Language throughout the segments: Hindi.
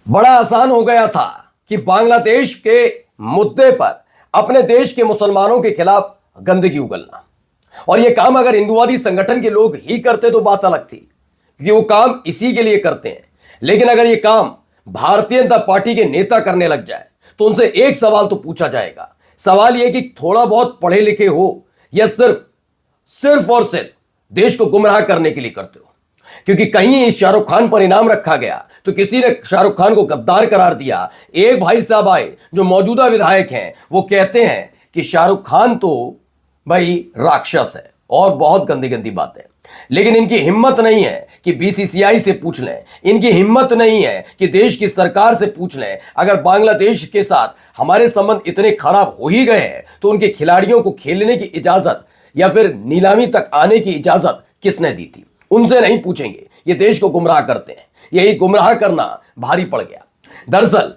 बड़ा आसान हो गया था कि बांग्लादेश के मुद्दे पर अपने देश के मुसलमानों के खिलाफ गंदगी उगलना। और यह काम अगर हिंदुवादी संगठन के लोग ही करते तो बात अलग थी, क्योंकि वो काम इसी के लिए करते हैं। लेकिन अगर यह काम भारतीय जनता पार्टी के नेता करने लग जाए तो उनसे एक सवाल तो पूछा जाएगा। सवाल यह कि थोड़ा बहुत पढ़े लिखे हो या सिर्फ सिर्फ और सिर्फ देश को गुमराह करने के लिए करते हो। क्योंकि कहीं शाहरुख खान पर इनाम रखा गया तो किसी ने शाहरुख खान को गद्दार करार दिया। एक भाई साहब आए जो मौजूदा विधायक हैं, वो कहते हैं कि शाहरुख खान तो भाई राक्षस है और बहुत गंदी गंदी बातें। लेकिन इनकी हिम्मत नहीं है कि बीसीसीआई से पूछ लें, इनकी हिम्मत नहीं है कि देश की सरकार से पूछ लें अगर बांग्लादेश के साथ हमारे संबंध इतने खराब हो ही गए हैं तो उनके खिलाड़ियों को खेलने की इजाजत या फिर नीलामी तक आने की इजाजत किसने दी थी। उनसे नहीं पूछेंगे, ये देश को गुमराह करते हैं। यही गुमराह करना भारी पड़ गया। दरअसल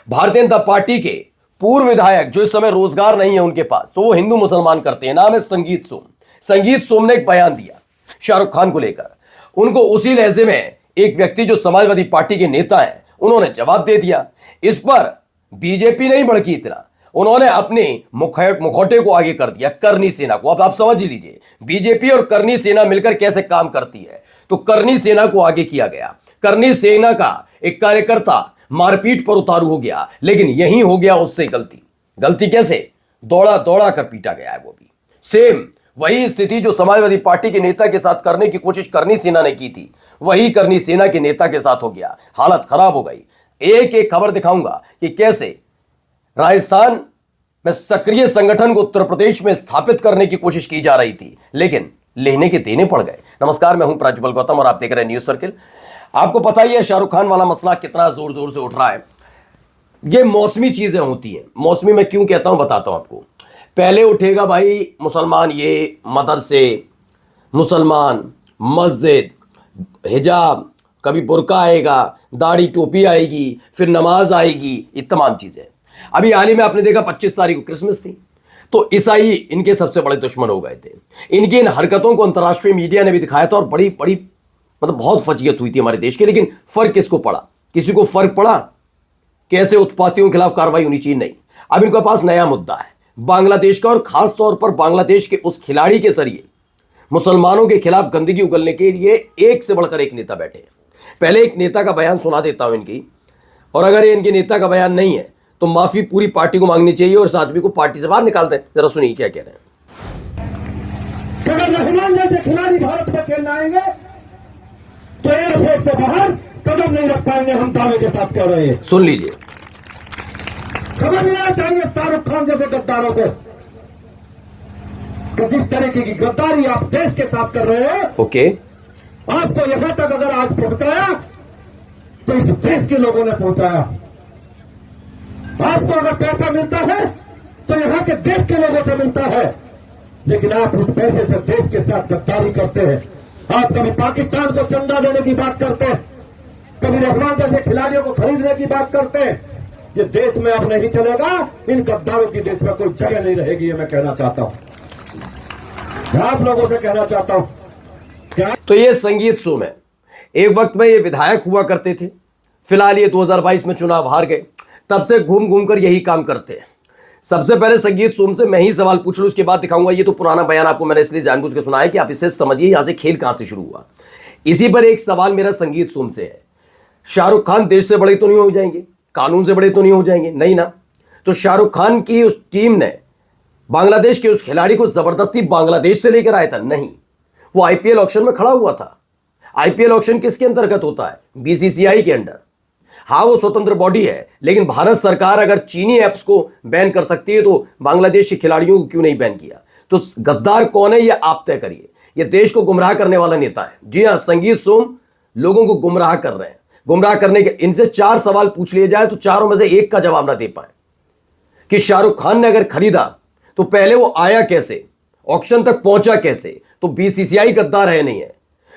भारतीय जनता पार्टी के पूर्व विधायक जो इस समय रोजगार नहीं है उनके पास, तो वो हिंदू मुसलमान करते हैं, नाम है संगीत सोम। संगीत सोम ने एक बयान दिया शाहरुख खान को लेकर। उनको उसी लहजे में एक व्यक्ति जो समाजवादी पार्टी के नेता है उन्होंने जवाब दे दिया। इस पर बीजेपी नहीं भड़की इतना, उन्होंने अपने मुखौटे को आगे कर दिया, करनी सेना को। अब आप समझ लीजिए बीजेपी और करनी सेना मिलकर कैसे काम करती है। तो करनी सेना को आगे किया गया। करनी सेना का एक कार्यकर्ता मारपीट पर उतारू हो गया, लेकिन यही हो गया उससे गलती। गलती कैसे? दौड़ा दौड़ा कर पीटा गया है। वो भी सेम वही स्थिति जो समाजवादी पार्टी के नेता के साथ करने की कोशिश करनी सेना ने की थी, वही करनी सेना के नेता के साथ हो गया। हालत खराब हो गई। एक एक खबर दिखाऊंगा कि कैसे राजस्थान में सक्रिय संगठन को उत्तर प्रदेश में स्थापित करने की कोशिश की जा रही थी, लेकिन लेने के देने पड़ गए। नमस्कार, मैं हूं प्रज्वल गौतम और आप देख रहे हैं न्यूज सर्किल। आपको पता ही है शाहरुख खान वाला मसला कितना जोर जोर से उठ रहा है। ये मौसमी चीजें होती हैं। मौसमी मैं क्यों कहता हूं बताता हूं आपको। पहले उठेगा भाई मुसलमान, ये मदरसे, मुसलमान, मस्जिद, हिजाब, कभी बुर्का आएगा, दाढ़ी टोपी आएगी, फिर नमाज आएगी, ये तमाम चीजें। अभी हाल ही में आपने देखा 25 तारीख को क्रिसमस थी, तो ईसाई इनके सबसे बड़े दुश्मन हो गए थे। इनकी इन हरकतों को अंतर्राष्ट्रीय मीडिया ने भी दिखाया था और बड़ी बड़ी मतलब बहुत फजीयत हुई थी हमारे देश की। लेकिन फर्क किसको पड़ा? किसी को फर्क पड़ा? कैसे उत्पातियों के खिलाफ कार्रवाई होनी चाहिए? नहीं। अब इनके पास नया मुद्दा है बांग्लादेश का, और खास तौर पर बांग्लादेश के उस खिलाड़ी के जरिए मुसलमानों के खिलाफ गंदगी उगलने के लिए एक से बढ़कर एक नेता बैठे हैं। पहले एक नेता का बयान सुना देता हूं इनकी, और अगर ये इनके नेता का बयान नहीं है तो माफी पूरी पार्टी को मांगनी चाहिए और इस आदमी को पार्टी से बाहर निकाल दें। जरा सुनिए क्या कह रहे हैं। अगर रहमान जैसे खिलाड़ी भारत में खेलने आएंगे तो एयरफोर्स से बाहर कदम नहीं रख पाएंगे, हम दावे के साथ कह रहे हैं। सुन लीजिए। समझ लेना चाहिए शाहरुख खान जैसे गद्दारों को कि जिस तरीके की गद्दारी आप देश के साथ कर रहे हैं, ओके, आपको यहां तक अगर आज पहुंचाया तो इस देश के लोगों ने पहुंचाया। आपको अगर पैसा मिलता है तो यहां के देश के लोगों से मिलता है, लेकिन आप उस पैसे से देश के साथ गद्दारी करते हैं। आप कभी पाकिस्तान को चंदा देने की बात करते हैं, कभी रहमान जैसे खिलाड़ियों को खरीदने की बात करते हैं। ये देश में अब नहीं चलेगा। इन गद्दारों की देश में कोई जगह नहीं रहेगी, ये मैं कहना चाहता हूं, आप लोगों से कहना चाहता हूं। क्या तो ये संगीत सोम है। एक वक्त में ये विधायक हुआ करते थे, फिलहाल ये 2022 में चुनाव हार गए। तब से घूम घूम कर यही काम करते हैं। सबसे पहले संगीत सोम से मैं ही सवाल पूछ लूं, उसके बाद दिखाऊंगा। ये तो पुराना बयान आपको मैंने इसलिए जानबूझ के सुनाया कि आप इससे समझिए यहां से खेल कहां से शुरू हुआ। इसी पर एक सवाल मेरा संगीत सोम से है। शाहरुख खान देश से बड़े तो नहीं हो जाएंगे, कानून से बड़े तो नहीं हो जाएंगे? नहीं ना। तो शाहरुख खान की उस टीम ने बांग्लादेश के उस खिलाड़ी को जबरदस्ती बांग्लादेश से लेकर आया था? नहीं, वो आईपीएल ऑक्शन में खड़ा हुआ था। आईपीएल ऑक्शन किसके अंतर्गत होता है? बीसीसीआई के अंडर। हाँ, वो स्वतंत्र बॉडी है, लेकिन भारत सरकार अगर चीनी ऐप्स को बैन कर सकती है तो बांग्लादेश के खिलाड़ियों को क्यों नहीं बैन किया? तो गद्दार कौन है ये आप तय करिए। ये देश को गुमराह करने वाला नेता है। जी हाँ, संगीत सोम लोगों को गुमराह कर रहे हैं। गुमराह करने के इनसे 4 सवाल पूछ लिए जाए तो चारों में से एक का जवाब ना दे पाए कि शाहरुख खान ने अगर खरीदा तो पहले वो आया कैसे, ऑक्शन तक पहुंचा कैसे? तो बीसीसीआई गद्दार है नहीं है।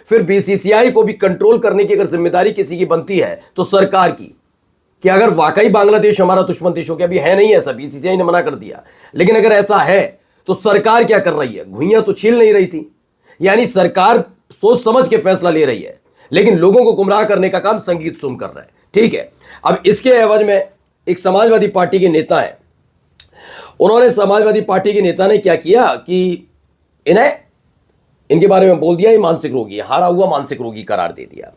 फिर बीसीसीआई को भी कंट्रोल करने की अगर जिम्मेदारी किसी की बनती है तो सरकार की, कि अगर वाकई बांग्लादेश हमारा दुश्मन देश हो गया। अभी है नहीं ऐसा, बीसीसीआई ने मना कर दिया, लेकिन अगर ऐसा है तो सरकार क्या कर रही है? घुइयां तो छील नहीं रही थी। यानी सरकार सोच समझ के फैसला ले रही है, लेकिन लोगों को गुमराह करने का काम संगीत सोम कर रहा है। ठीक है। अब इसके एवज में एक समाजवादी पार्टी के नेता है, उन्होंने समाजवादी पार्टी के नेता ने क्या किया कि इनके बारे में बोल दिया ये मानसिक रोगी, हारा हुआ मानसिक रोगी करार दे दिया।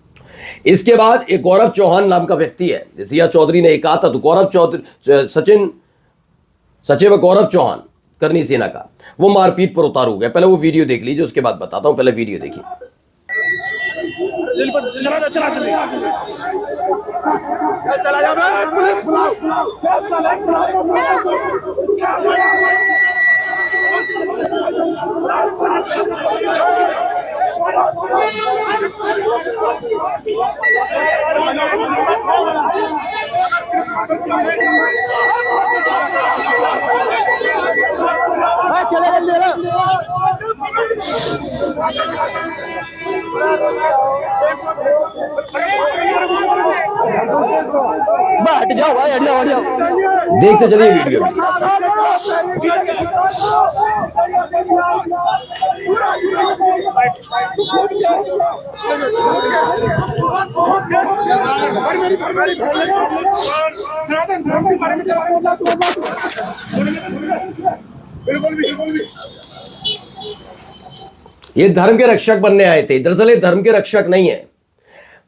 इसके बाद एक गौरव चौहान नाम का व्यक्ति है, जिया चौधरी ने एक कहा था, तो गौरव चौधरी सचिव गौरव चौहान करनी सेना का, वो मारपीट पर उतार हो गया। पहले वो वीडियो देख लीजिए, उसके बाद बताता हूं। पहले वीडियो देखिए। हट जाओ भाई, हट जाओ, हट जाओ। देखते चलिए वीडियो। सनातन धर्म के बारे में बिल्कुल भी ये धर्म के रक्षक बनने आए थे, दरअसल ये धर्म के रक्षक नहीं है।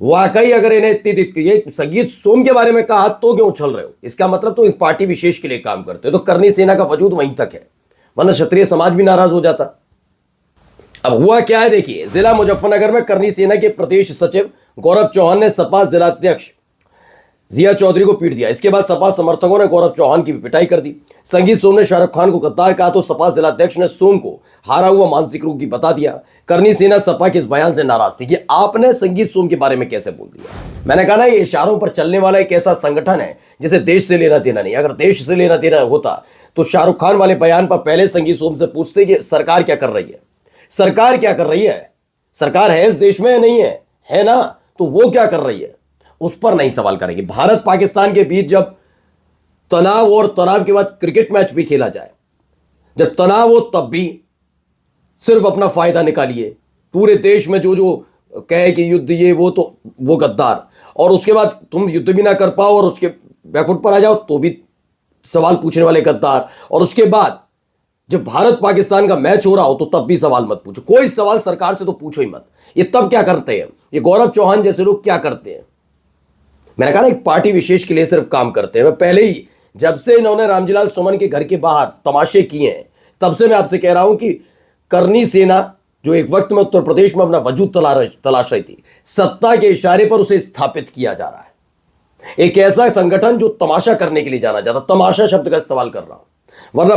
वाकई अगर इन्हें ये संगीत सोम के बारे में कहा तो क्यों उछल रहे हो, इसका मतलब तो एक पार्टी विशेष के लिए काम करते हो, तो करनी सेना का वजूद वहीं तक है, वरना क्षत्रिय समाज भी नाराज हो जाता। अब हुआ क्या है देखिए, जिला मुजफ्फरनगर में करनी सेना के प्रदेश सचिव गौरव चौहान ने सपा जिलाध्यक्ष जिया चौधरी को पीट दिया। इसके बाद सपा समर्थकों ने गौरव चौहान की भी पिटाई कर दी। संगीत सोम ने शाहरुख खान को गद्दार कहा तो सपा जिलाध्यक्ष ने सोम को हारा हुआ मानसिक रोगी बता दिया। करनी सेना सपा के इस बयान से नाराज थी कि आपने संगीत सोम के बारे में कैसे बोल दिया। मैंने कहा ना, ये इशारों पर चलने वाला एक ऐसा संगठन है जिसे देश से लेना देना नहीं। अगर देश से लेना देना होता तो शाहरुख खान वाले बयान पर पहले संगीत सोम से पूछते कि सरकार क्या कर रही है, सरकार क्या कर रही है, सरकार है इस देश में या नहीं है ना, तो वो क्या कर रही है उस पर नहीं सवाल करेंगे। भारत पाकिस्तान के बीच जब तनाव और तनाव के बाद क्रिकेट मैच भी खेला जाए, जब तनाव हो तब भी सिर्फ अपना फायदा निकालिए। पूरे देश में जो जो कहे कि युद्ध ये वो, तो वो गद्दार, और उसके बाद तुम युद्ध भी ना कर पाओ और उसके बैकफुट पर आ जाओ तो भी सवाल पूछने वाले गद्दार, और उसके बाद जब भारत पाकिस्तान का मैच हो रहा हो तो तब भी सवाल मत पूछो। कोई सवाल सरकार से तो पूछो ही मत। ये तब क्या करते हैं, ये गौरव चौहान जैसे लोग क्या करते हैं। मैंने कहा ना, एक पार्टी विशेष के लिए सिर्फ काम करते हैं। मैं पहले ही, जब से इन्होंने रामजीलाल सुमन के घर के बाहर तमाशे किए हैं, तब से मैं आपसे कह रहा हूं कि करनी सेना जो एक वक्त में उत्तर प्रदेश में अपना वजूद तलाश रही थी, सत्ता के इशारे पर उसे स्थापित किया जा रहा है। एक ऐसा संगठन जो तमाशा करने के लिए जाना जाता, तमाशा शब्द का इस्तेमाल कर रहा हूं। वरना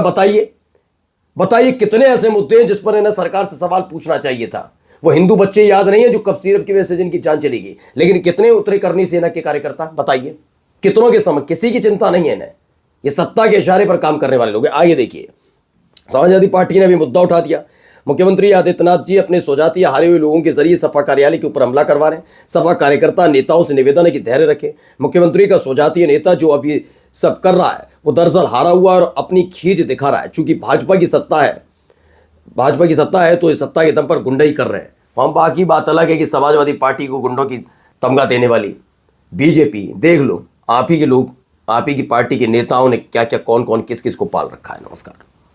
बताइए कितने ऐसे मुद्दे हैं जिस पर इन्हें सरकार से सवाल पूछना चाहिए था। वो हिंदू बच्चे याद नहीं है जो कफ सिरप की वजह से जिनकी जान चली गई, लेकिन कितने उतरे करनी सेना के कार्यकर्ता, बताइए कितनों के समय, किसी की चिंता नहीं है इन्हें। ये सत्ता के इशारे पर काम करने वाले लोग हैं। आइए देखिए, समाजवादी पार्टी ने भी मुद्दा उठा दिया। मुख्यमंत्री आदित्यनाथ जी अपने स्वजातीय हारे हुए लोगों के जरिए सपा कार्यालय के ऊपर हमला करवा रहे हैं। सपा कार्यकर्ता नेताओं से निवेदन है कि धैर्य रखें। मुख्यमंत्री का स्वजातीय नेता जो अभी सब कर रहा है वो दरअसल हारा हुआ और अपनी खींच दिखा रहा है। चूंकि भाजपा की सत्ता है तो इस सत्ता के दम पर गुंडाई कर रहे हैं। वहां बाकी बात अलग है कि समाजवादी पार्टी को गुंडों की तमगा देने वाली बीजेपी, देख लो आप ही के लोग, आप ही की पार्टी के नेताओं ने क्या क्या, कौन कौन किस किस को पाल रखा है। नमस्कार।